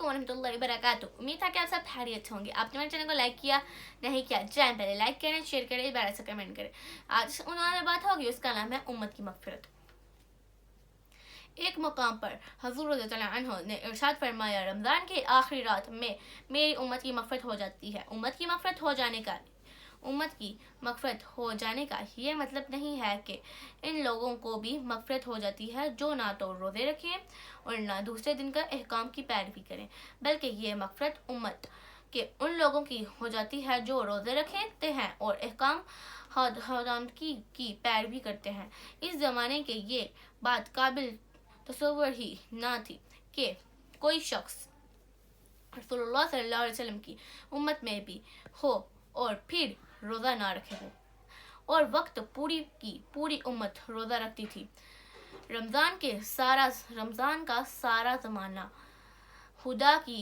अलैकुम वरहमतुल्लाहि वबरकातुहू। उम्मीद है कि आप सब खैरियत होंगे। आपने मेरे चैनल को लाइक किया नहीं किया, जाए पहले लाइक करें, शेयर करें, बार से कमेंट करें। आज उन्होंने बात होगी, उसका नाम है उम्मत की मगफिरत। एक मकाम पर हज़ूर रज़ियल्लाहु अन्हु ने इरशाद फरमाया, रमज़ान की आखिरी रात में मेरी उम्मत की मगफिरत हो जाती है। उम्मत की मगफिरत हो जाने का ये मतलब नहीं है कि इन लोगों को भी मगफिरत हो जाती है जो ना तो रोज़े रखें और ना दूसरे दिन का अहकाम की पैरवी करें, बल्कि ये मगफिरत उम्मत के उन लोगों की हो जाती है जो रोज़े रखते हैं और अहकाम की पैरवी करते हैं। इस ज़माने के ये बात काबिल तसव्वुर ही ना थी कि कोई शख्स रसूलुल्लाह सल्लल्लाहु अलैहि वसल्लम की उम्मत में भी हो और फिर रोज़ा ना रखे हो, और वक्त पूरी की पूरी उम्मत रोज़ा रखती थी। रमज़ान का सारा ज़माना खुदा की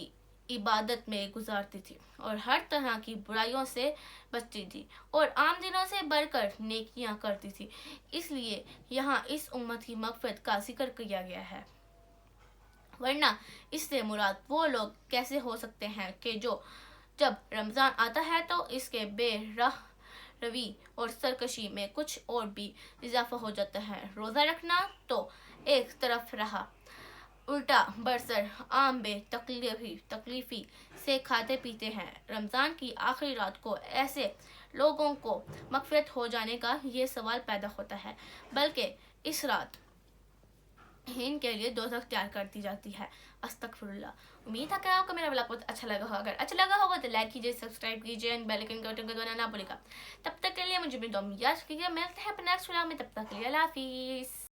इबादत में गुजारती थी और हर तरह की बुराइयों से बचती थी और आम दिनों से बढ़कर नेकियां करती थी। इसलिए यहाँ इस उम्मत की मगफिरत का जिक्र किया गया है, वरना इससे मुराद वो लोग कैसे हो सकते हैं कि जो जब रमज़ान आता है तो इसके रवी और सरकशी में कुछ और भी इजाफा हो जाता है। रोज़ा रखना तो एक तरफ रहा, उल्टा बरसर आम तकलीफी से खाते पीते हैं। रमज़ान की आखिरी रात को ऐसे लोगों को मगफिरत हो जाने का ये सवाल पैदा होता है, बल्कि इस रात इनके लिए दोज़ख तैयार कर दी जाती है। अस्तगफिरुल्लाह। उम्मीद है कि आपको मेरा व्लॉग बहुत अच्छा लगा होगा। अगर अच्छा लगा होगा तो लाइक कीजिए, सब्सक्राइब कीजिए एंड बेल आइकन का बटन दबाना ना भूलिएगा। तब तक के लिए मुझे अपनी दुआ में याद रखिएगा। मिलते हैं अपने नेक्स्ट व्लॉग में, तब तक के लिए अल्लाह हाफिज़।